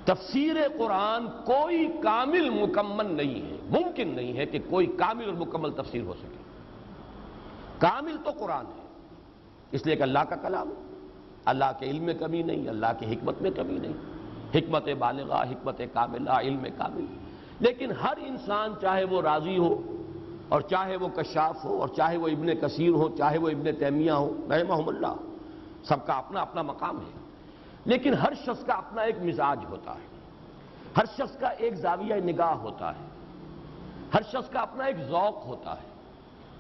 تفسیر قرآن کوئی کامل مکمل نہیں ہے، ممکن نہیں ہے کہ کوئی کامل اور مکمل تفسیر ہو سکے۔ کامل تو قرآن ہے، اس لیے کہ اللہ کا کلام ہے، اللہ کے علم میں کمی نہیں، اللہ کی حکمت میں کمی نہیں، حکمت بالغہ، حکمت کاملہ، علم کامل۔ لیکن ہر انسان چاہے وہ رازی ہو اور چاہے وہ کشاف ہو اور چاہے وہ ابن کثیر ہو، چاہے وہ ابن تیمیہ ہو رحمہم اللہ، سب کا اپنا اپنا مقام ہے، لیکن ہر شخص کا اپنا ایک مزاج ہوتا ہے، ہر شخص کا ایک زاویہ نگاہ ہوتا ہے، ہر شخص کا اپنا ایک ذوق ہوتا ہے،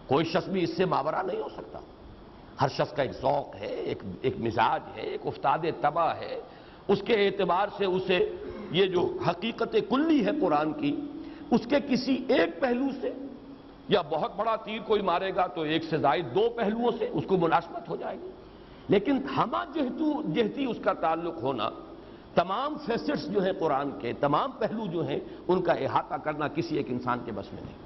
کوئی شخص بھی اس سے ماورا نہیں ہو سکتا۔ ہر شخص کا ایک ذوق ہے، ایک مزاج ہے، ایک افتاد طبع ہے، اس کے اعتبار سے اسے یہ جو حقیقت کلی ہے قرآن کی، اس کے کسی ایک پہلو سے یا بہت بڑا تیر کوئی مارے گا تو ایک سے زائد دو پہلوؤں سے اس کو مناسبت ہو جائے گی، لیکن ہمہ جہتی اس کا تعلق ہونا، تمام فیسٹس جو ہیں قرآن کے، تمام پہلو جو ہیں ان کا احاطہ کرنا کسی ایک انسان کے بس میں نہیں۔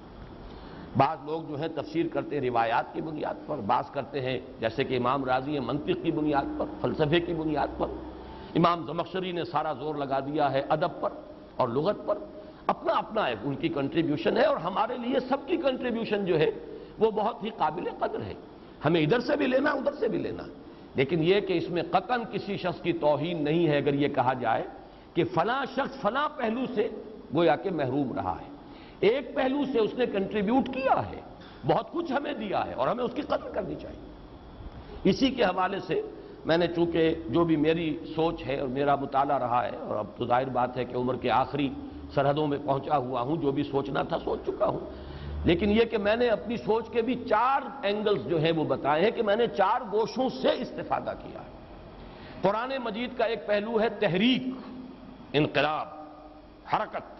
بعض لوگ جو ہیں تفسیر کرتے ہیں روایات کی بنیاد پر، بعض کرتے ہیں جیسے کہ امام راضی ہیں منطق کی بنیاد پر، فلسفے کی بنیاد پر، امام زمخشری نے سارا زور لگا دیا ہے ادب پر اور لغت پر، اپنا اپنا ہے، ان کی کنٹریبیوشن ہے، اور ہمارے لیے سب کی کنٹریبیوشن جو ہے وہ بہت ہی قابل قدر ہے، ہمیں ادھر سے بھی لینا ادھر سے بھی لینا، لیکن یہ کہ اس میں قطعاً کسی شخص کی توہین نہیں ہے اگر یہ کہا جائے کہ فلاں شخص فلاں پہلو سے گویا کہ محروم رہا ہے، ایک پہلو سے اس نے کنٹریبیوٹ کیا ہے، بہت کچھ ہمیں دیا ہے اور ہمیں اس کی قدر کرنی چاہیے۔ اسی کے حوالے سے میں نے چونکہ جو بھی میری سوچ ہے اور میرا مطالعہ رہا ہے، اور اب تو ظاہر بات ہے کہ عمر کے آخری سرحدوں میں پہنچا ہوا ہوں، جو بھی سوچنا تھا سوچ چکا ہوں، لیکن یہ کہ میں نے اپنی سوچ کے بھی 4 اینگلز جو ہیں وہ بتائے ہیں کہ میں نے 4 گوشوں سے استفادہ کیا ہے۔ قرآن مجید کا ایک پہلو ہے تحریک، انقلاب، حرکت،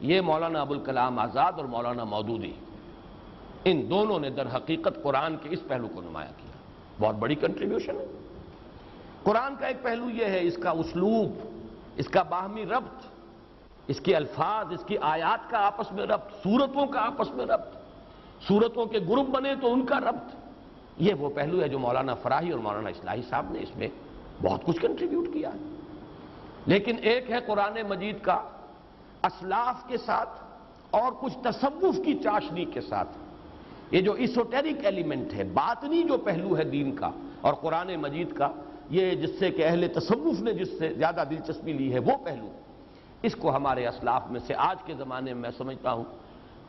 یہ مولانا ابوالکلام آزاد اور مولانا مودودی، ان دونوں نے در حقیقت قرآن کے اس پہلو کو نمایاں کیا، بہت بڑی کنٹریبیوشن ہے۔ قرآن کا ایک پہلو یہ ہے اس کا اسلوب، اس کا باہمی ربط، اس کے الفاظ، اس کی آیات کا آپس میں ربط، سورتوں کا آپس میں ربط، سورتوں کے گروپ بنے تو ان کا ربط، یہ وہ پہلو ہے جو مولانا فراہی اور مولانا اصلاحی صاحب نے اس میں بہت کچھ کنٹریبیوٹ کیا ہے۔ لیکن ایک ہے قرآن مجید کا اسلاف کے ساتھ اور کچھ تصوف کی چاشنی کے ساتھ، یہ جو ایسوٹیرک ایلیمنٹ ہے، باطنی جو پہلو ہے دین کا اور قرآن مجید کا، یہ جس سے کہ اہل تصوف نے جس سے زیادہ دلچسپی لی ہے وہ پہلو، اس کو ہمارے اسلاف میں سے آج کے زمانے میں سمجھتا ہوں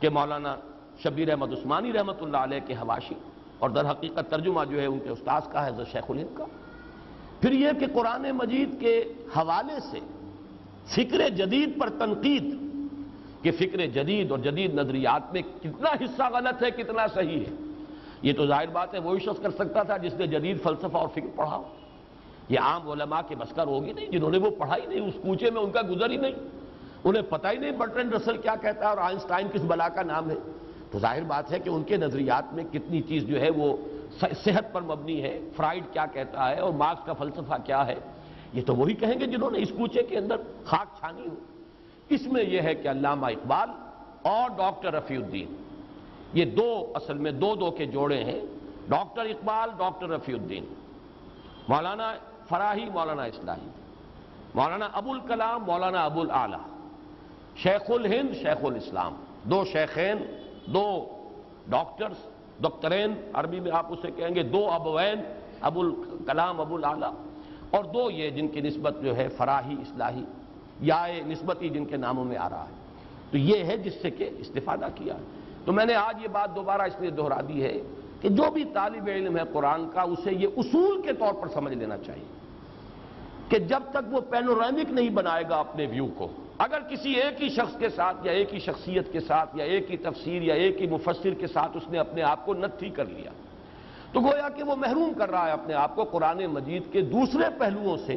کہ مولانا شبیر احمد عثمانی رحمۃ اللہ علیہ کے حواشی اور در حقیقت ترجمہ جو ہے ان کے استاذ کا ہے حضرت شیخ الہند کا۔ پھر یہ کہ قرآن مجید کے حوالے سے فکر جدید پر تنقید، کہ فکر جدید اور جدید نظریات میں کتنا حصہ غلط ہے کتنا صحیح ہے، یہ تو ظاہر بات ہے وہی شخص کر سکتا تھا جس نے جدید فلسفہ اور فکر پڑھا ہو، یہ عام علماء کے بس کا ہوگی نہیں جنہوں نے وہ پڑھا ہی نہیں، اس کوچے میں ان کا گزر ہی نہیں، انہیں پتہ ہی نہیں برٹرینڈ رسل کیا کہتا ہے اور آئنسٹائن کس بلا کا نام ہے، تو ظاہر بات ہے کہ ان کے نظریات میں کتنی چیز جو ہے وہ صحت پر مبنی ہے، فرائیڈ کیا کہتا ہے اور مارکس کا فلسفہ کیا ہے، یہ تو وہی کہیں گے جنہوں نے اس کوچے کے اندر خاک چھانی ہو۔ اس میں یہ ہے کہ علامہ اقبال اور ڈاکٹر رفیع الدین، یہ دو اصل میں دو کے جوڑے ہیں، ڈاکٹر اقبال ڈاکٹر رفیع الدین، مولانا فراہی مولانا اصلاحی، مولانا ابوالکلام مولانا ابوالعالی، شیخ الہند شیخ الاسلام، دو شیخین، دو ڈاکٹرز، دکترین عربی میں آپ اسے کہیں گے، دو ابوین، ابوالکلام ابوالعالی، اور دو یہ جن کی نسبت جو ہے فراہی اصلاحی یا نسبتی جن کے ناموں میں آ رہا ہے، تو یہ ہے جس سے کہ استفادہ کیا۔ تو میں نے آج یہ بات دوبارہ اس لیے دہرا دی ہے کہ جو بھی طالب علم ہے قرآن کا اسے یہ اصول کے طور پر سمجھ لینا چاہیے کہ جب تک وہ پینورامک نہیں بنائے گا اپنے ویو کو، اگر کسی ایک ہی شخص کے ساتھ یا ایک ہی شخصیت کے ساتھ یا ایک ہی تفسیر یا ایک ہی مفسر کے ساتھ اس نے اپنے آپ کو نتھی کر لیا تو گویا کہ وہ محروم کر رہا ہے اپنے آپ کو قرآن مجید کے دوسرے پہلوؤں سے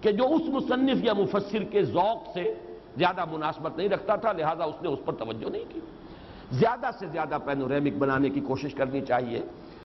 کہ جو اس مصنف یا مفسر کے ذوق سے زیادہ مناسبت نہیں رکھتا تھا، لہذا اس نے اس پر توجہ نہیں کی۔ زیادہ سے زیادہ پینورامک بنانے کی کوشش کرنی چاہیے۔